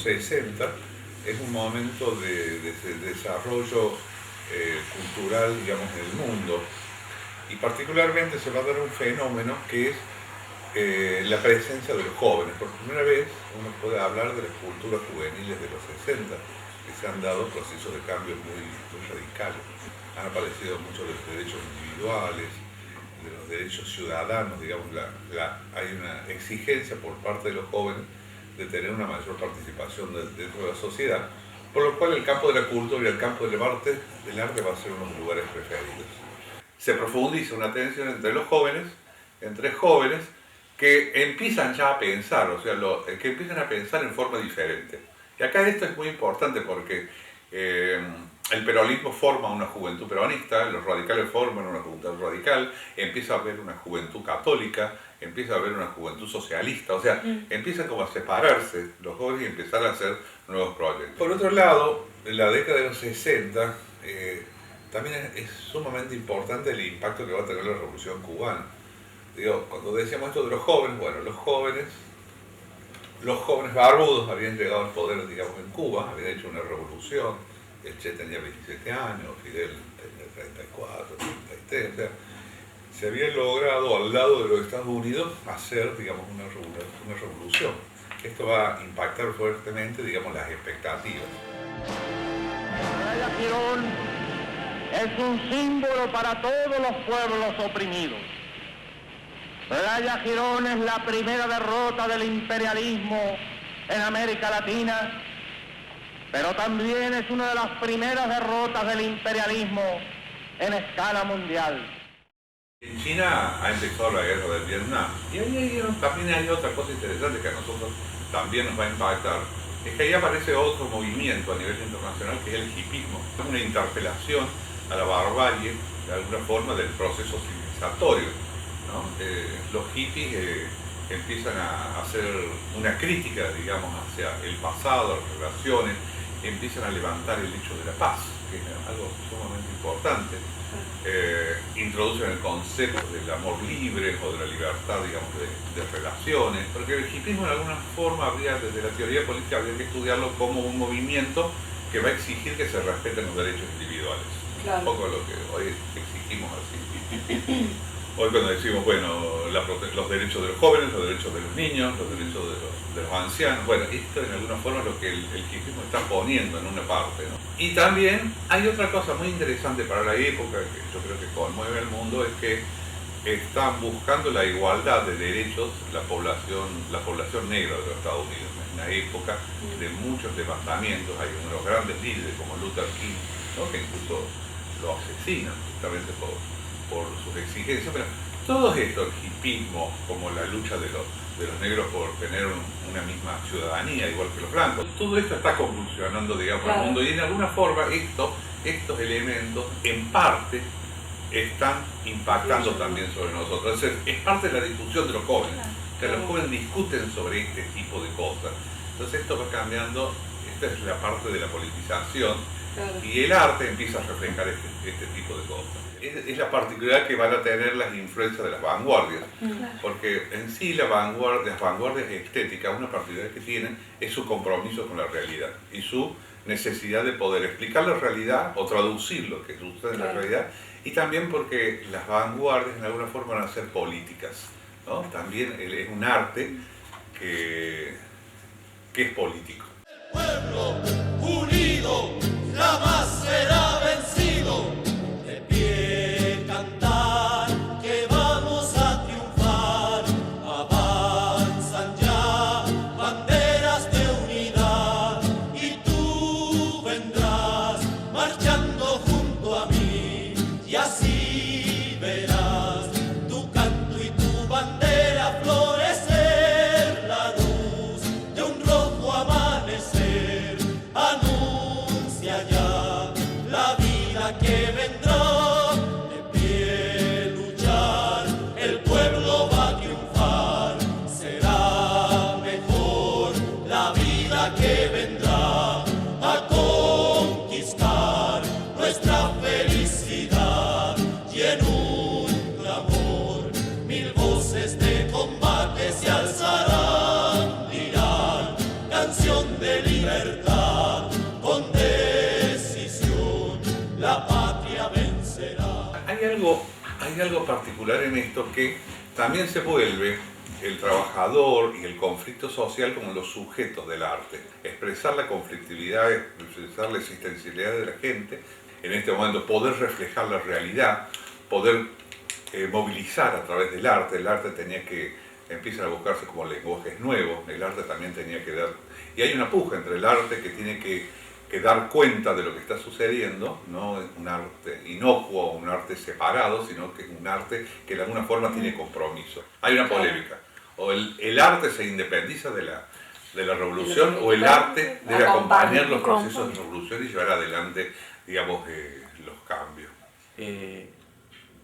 60 es un momento de desarrollo cultural, digamos, en el mundo. Y particularmente se va a dar un fenómeno que es la presencia de los jóvenes. Por primera vez uno puede hablar de las culturas juveniles de los 60, que se han dado procesos de cambio muy radicales. Han aparecido muchos de los derechos individuales, de los derechos ciudadanos, digamos, hay una exigencia por parte de los jóvenes de tener una mayor participación dentro de la sociedad, por lo cual el campo de la cultura y el campo del arte va a ser uno de los lugares preferidos. Se profundiza una tensión entre jóvenes que empiezan ya a pensar, o sea, que empiezan a pensar en forma diferente. Y acá esto es muy importante porque el peronismo forma una juventud peronista, los radicales forman una juventud radical, empieza a haber una juventud católica, empieza a haber una juventud socialista, o sea, empiezan como a separarse los jóvenes y empezar a hacer nuevos proyectos. Por otro lado, en la década de los 60 también es sumamente importante el impacto que va a tener la Revolución Cubana. Digo, cuando decíamos esto de los jóvenes, bueno, los jóvenes barbudos habían llegado al poder, digamos, en Cuba, habían hecho una revolución, el Che tenía 27 años, Fidel tenía 34, 33, o sea, se había logrado al lado de los Estados Unidos hacer, digamos, una revolución. Esto va a impactar fuertemente, digamos, las expectativas. Medalla Girón es un símbolo para todos los pueblos oprimidos. Medalla Girón es la primera derrota del imperialismo en América Latina, pero también es una de las primeras derrotas del imperialismo en escala mundial. En China ha empezado la guerra del Vietnam y ahí también hay otra cosa interesante que a nosotros también nos va a impactar, es que ahí aparece otro movimiento a nivel internacional que es el hipismo, una interpelación a la barbarie de alguna forma del proceso civilizatorio, ¿no? Los hippies empiezan a hacer una crítica, digamos, hacia el pasado, las relaciones, empiezan a levantar el hecho de la paz, que es algo sumamente importante. Introducen el concepto del amor libre o de la libertad, digamos, de relaciones, porque el hipismo de alguna forma desde la teoría política habría que estudiarlo como un movimiento que va a exigir que se respeten los derechos individuales. Claro. Un poco lo que hoy exigimos así. Hoy cuando decimos, bueno, los derechos de los jóvenes, los derechos de los niños, los derechos de los ancianos, bueno, esto en alguna forma es lo que el hipismo está poniendo en una parte, ¿no? Y también hay otra cosa muy interesante para la época, que yo creo que conmueve al mundo, es que están buscando la igualdad de derechos la población negra de los Estados Unidos. En una época de muchos levantamientos, hay unos grandes líderes como Luther King, ¿no? Que incluso lo asesinan justamente por sus exigencias, pero todo esto, el hipismo, como la lucha de los negros por tener una misma ciudadanía, igual que los blancos, todo esto está convulsionando, digamos, el mundo, y en alguna forma estos elementos, en parte, están impactando también sobre nosotros. Entonces, es parte de la discusión de los jóvenes, que los jóvenes discuten sobre este tipo de cosas. Entonces esto va cambiando, esta es la parte de la politización, y el arte empieza a reflejar este tipo de cosas. Es la particularidad que van a tener las influencias de las vanguardias, porque en sí las vanguardias estéticas, una particularidad que tienen es su compromiso con la realidad y su necesidad de poder explicar la realidad o traducir lo que sucede en la realidad, y también porque las vanguardias en alguna forma van a ser políticas, ¿no? También es un arte que es político. El pueblo unido jamás será vencido. De pie cantar que vamos a triunfar. Avanzan ya banderas de unidad y tú vendrás marchando junto a mí y así verás tu canto y tu bandera florecer, la luz de un rojo amanecer anuncia ya la vida que vendrá. De pie luchar, el pueblo va a triunfar, será mejor la vida que vendrá a conquistar nuestra felicidad y en un hay algo particular en esto, que también se vuelve el trabajador y el conflicto social como los sujetos del arte. Expresar la conflictividad, expresar la existencialidad de la gente, en este momento poder reflejar la realidad, poder movilizar a través del arte. El arte empiezan a buscarse como lenguajes nuevos, el arte también tenía que dar, y hay una puja entre el arte que tiene que dar cuenta de lo que está sucediendo, no es un arte inocuo, un arte separado, sino que es un arte que de alguna forma tiene compromiso. Hay una polémica, o el arte se independiza de la revolución, o el arte debe acompañar los procesos de revolución y llevar adelante, digamos, los cambios.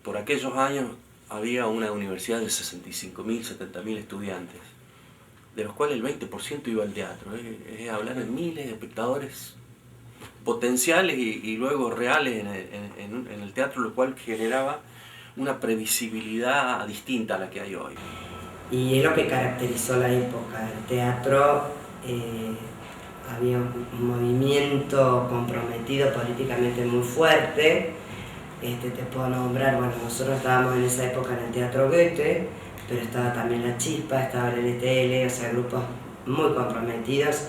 Por aquellos años había una universidad de 65.000, 70.000 estudiantes, de los cuales el 20% iba al teatro. Es hablar de miles de espectadores potenciales y luego reales en el teatro, lo cual generaba una previsibilidad distinta a la que hay hoy. Y es lo que caracterizó la época. El teatro, había un movimiento comprometido políticamente muy fuerte. Te puedo nombrar, bueno, nosotros estábamos en esa época en el Teatro Goethe, pero estaba también La Chispa, estaba el LTL, o sea, grupos muy comprometidos,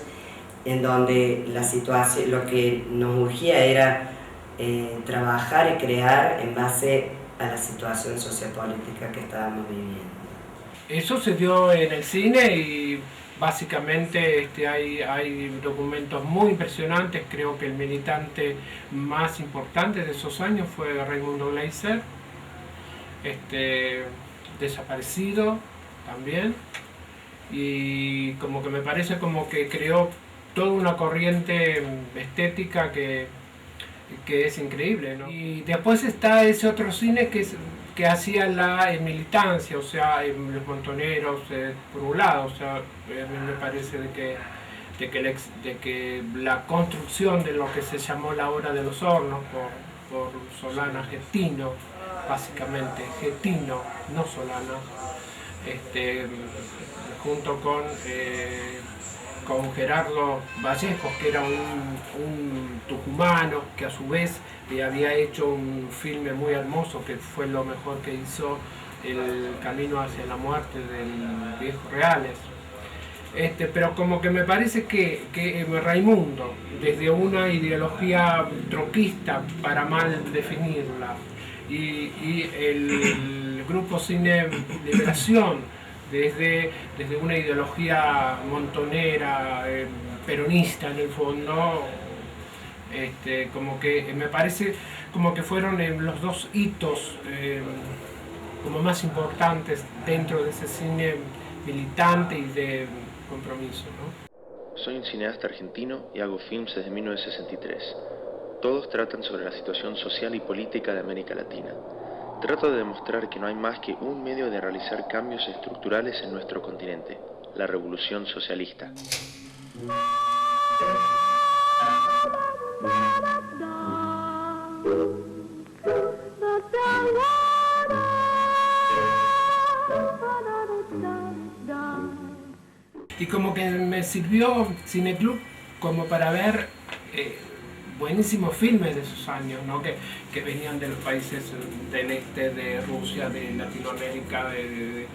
en donde la situación, lo que nos urgía era trabajar y crear en base a la situación sociopolítica que estábamos viviendo. Eso se dio en el cine y básicamente hay documentos muy impresionantes. Creo que el militante más importante de esos años fue Raimundo Gleiser, desaparecido también, y como que me parece como que creó toda una corriente estética que es increíble, ¿no? Y después está ese otro cine que hacía la militancia, o sea, los montoneros, por un lado, o sea, a mí me parece de que la construcción de lo que se llamó la Hora de los Hornos por Solana Getino, básicamente, Getino, no Solana, junto con Gerardo Vallejos, que era un tucumano que a su vez había hecho un filme muy hermoso que fue lo mejor que hizo, El Camino hacia la Muerte del Viejo Reales. Pero como que me parece que Raimundo, desde una ideología tronquista, para mal definirla, y el grupo Cine Liberación, desde una ideología montonera, peronista en el fondo, como que me parece como que fueron los dos hitos como más importantes dentro de ese cine militante y de compromiso, ¿no? Soy un cineasta argentino y hago films desde 1963. Todos tratan sobre la situación social y política de América Latina. Trato de demostrar que no hay más que un medio de realizar cambios estructurales en nuestro continente, la revolución socialista. Y como que me sirvió Cineclub como para ver buenísimos filmes de esos años, ¿no? que venían de los países del este, de Rusia, de Latinoamérica, de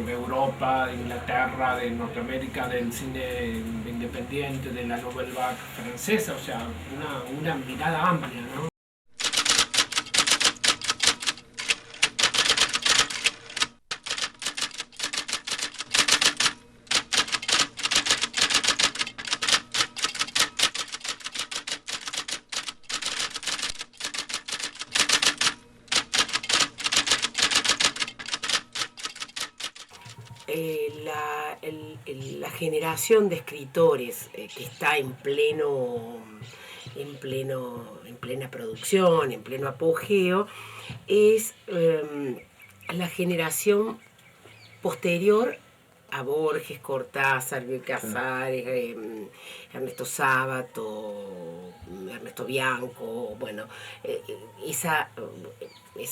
Europa, de Inglaterra, de Norteamérica, del cine independiente, de la Nouvelle Vague francesa, o sea, una mirada amplia, ¿no? La generación de escritores que está en plena producción, en pleno apogeo, es la generación posterior a Borges, Cortázar, Bioy Casares, Ernesto Sábato, Ernesto Bianco, bueno, esa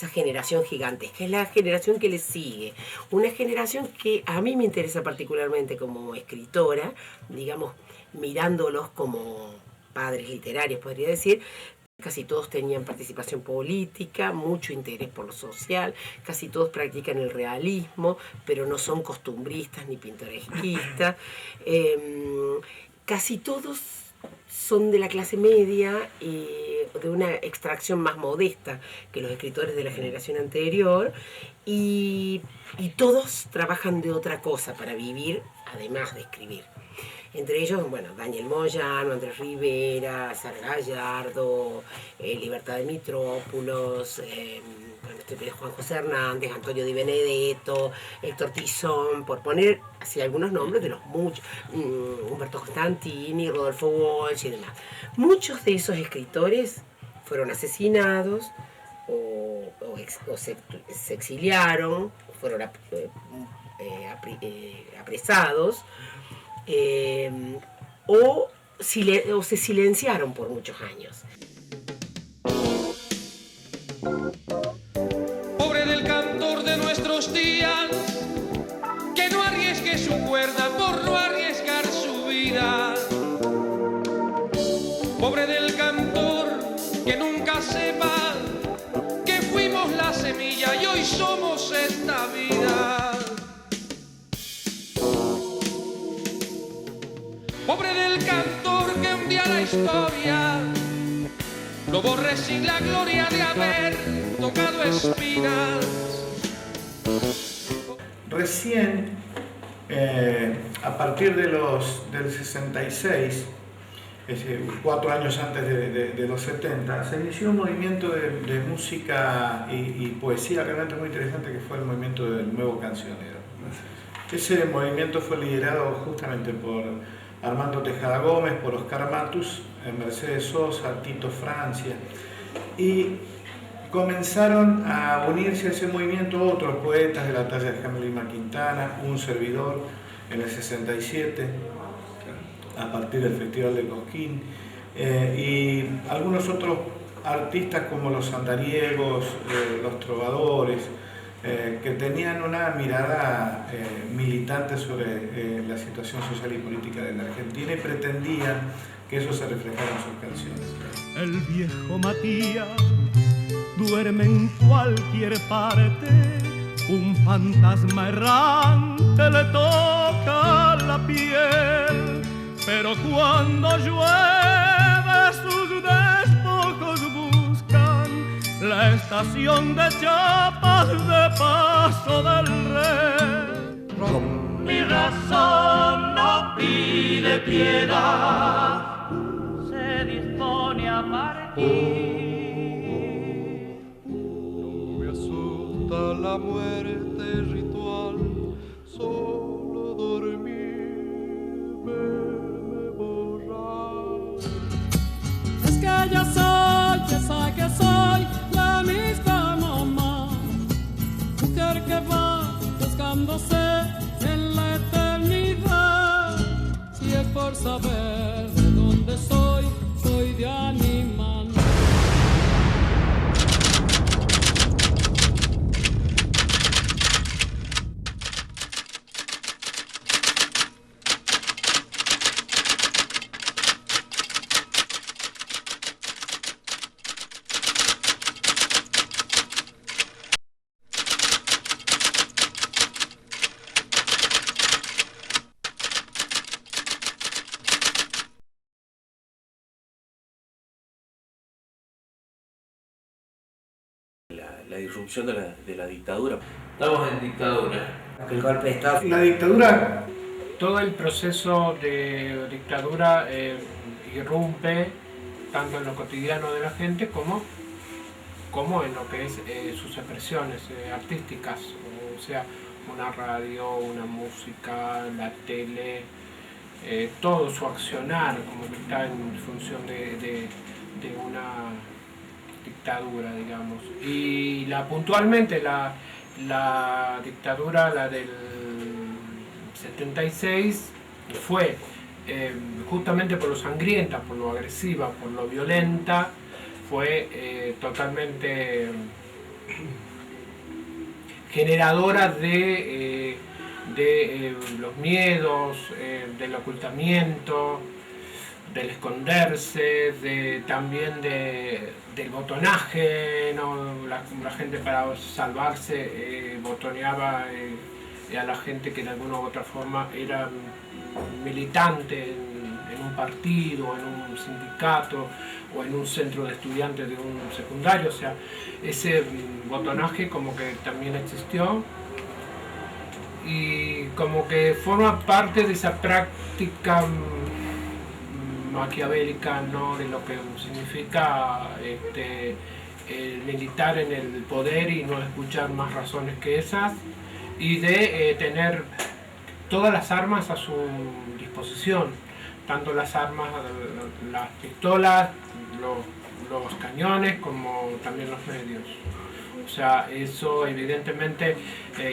generación gigantesca, es la generación que le sigue, una generación que a mí me interesa particularmente como escritora, digamos, mirándolos como padres literarios, podría decir, Casi todos tenían participación política, mucho interés por lo social, casi todos practican el realismo, pero no son costumbristas ni pintoresquistas. Casi todos son de la clase media y de una extracción más modesta que los escritores de la generación anterior, y todos trabajan de otra cosa para vivir, además de escribir. Entre ellos, bueno, Daniel Moyano, Andrés Rivera, Sara Gallardo, Libertad de Mitrópolos, Juan José Hernández, Antonio Di Benedetto, Héctor Tizón, por poner así algunos nombres de los muchos, Humberto Costantini, Rodolfo Walsh y demás. Muchos de esos escritores fueron asesinados o se exiliaron, fueron apresados, o se silenciaron por muchos años. Pobre del cantor de nuestros días, que no arriesgue su cuerda por no arriesgar su vida. Pobre del cantor que nunca sepa que fuimos la semilla y hoy somos esta vida. Pobre del cantor que un día la historia lo borre sin la gloria de haber tocado espinas. Recién, a partir del 66, 4 años antes de los 70, se inició un movimiento de música y poesía realmente muy interesante, que fue el movimiento del Nuevo Cancionero. Ese movimiento fue liderado justamente por Armando Tejada Gómez, por Oscar Matus, Mercedes Sosa, Tito Francia, y comenzaron a unirse a ese movimiento otros poetas de la talla de Jaime Lima Quintana, un servidor en el 67, a partir del Festival de Cosquín, y algunos otros artistas como los andariegos, los trovadores, que tenían una mirada militante sobre la situación social y política de la Argentina y pretendían que eso se reflejara en sus canciones. El viejo Matías duerme en cualquier parte, un fantasma errante le toca la piel, pero cuando llueve sus despojos buscan la estación de Chiapas de Paso del Rey. Con mi razón no pide piedad, se dispone a partir. La muerte ritual, solo dormir me borra. Es que yo soy esa que soy, la misma mamá, mujer que va buscándose en la eternidad. Si es por saber de dónde soy, soy de animal. La disrupción de la dictadura. Estamos en dictadura. El golpe de Estado. La dictadura. Todo el proceso de dictadura irrumpe tanto en lo cotidiano de la gente como en lo que es sus expresiones artísticas, o sea, una radio, una música, la tele, todo su accionar como que está en función de una dictadura, digamos. Y puntualmente la dictadura, la del 76, fue justamente por lo sangrienta, por lo agresiva, por lo violenta, fue totalmente generadora de los miedos, del ocultamiento, del esconderse, también del botonaje, ¿no? La gente para salvarse botoneaba a la gente que de alguna u otra forma era militante en un partido, en un sindicato o en un centro de estudiantes de un secundario. O sea, ese botonaje como que también existió y como que forma parte de esa práctica maquiavélica, ¿no? De lo que significa el militar en el poder y no escuchar más razones que esas, y de tener todas las armas a su disposición, tanto las armas, las pistolas, los cañones, como también los medios. O sea, eso evidentemente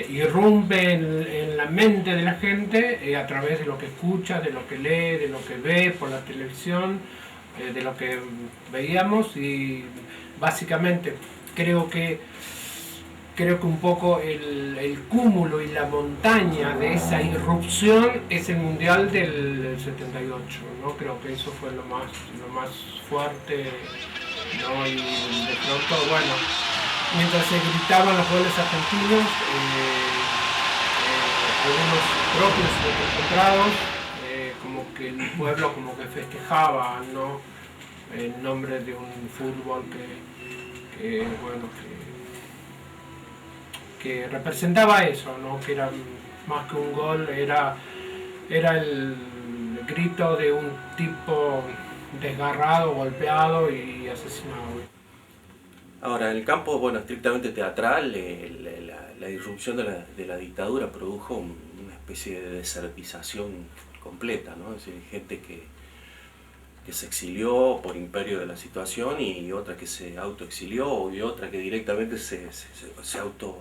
irrumpe en la mente de la gente a través de lo que escucha, de lo que lee, de lo que ve por la televisión, de lo que veíamos, y básicamente creo que un poco el cúmulo y la montaña de esa irrupción es el Mundial del 78, ¿no? Creo que eso fue lo más fuerte, ¿no? Y de pronto, bueno, mientras se gritaban los goles argentinos, algunos propios y otros encontrados, como que el pueblo como que festejaba, ¿no? En nombre de un fútbol que representaba eso, ¿no? Que era más que un gol, era el grito de un tipo desgarrado, golpeado y asesinado. Ahora, en el campo, bueno, estrictamente teatral, la irrupción de la dictadura produjo una especie de desertización completa, ¿no? Es decir, gente que se exilió por imperio de la situación, y otra que se autoexilió, y otra que directamente se auto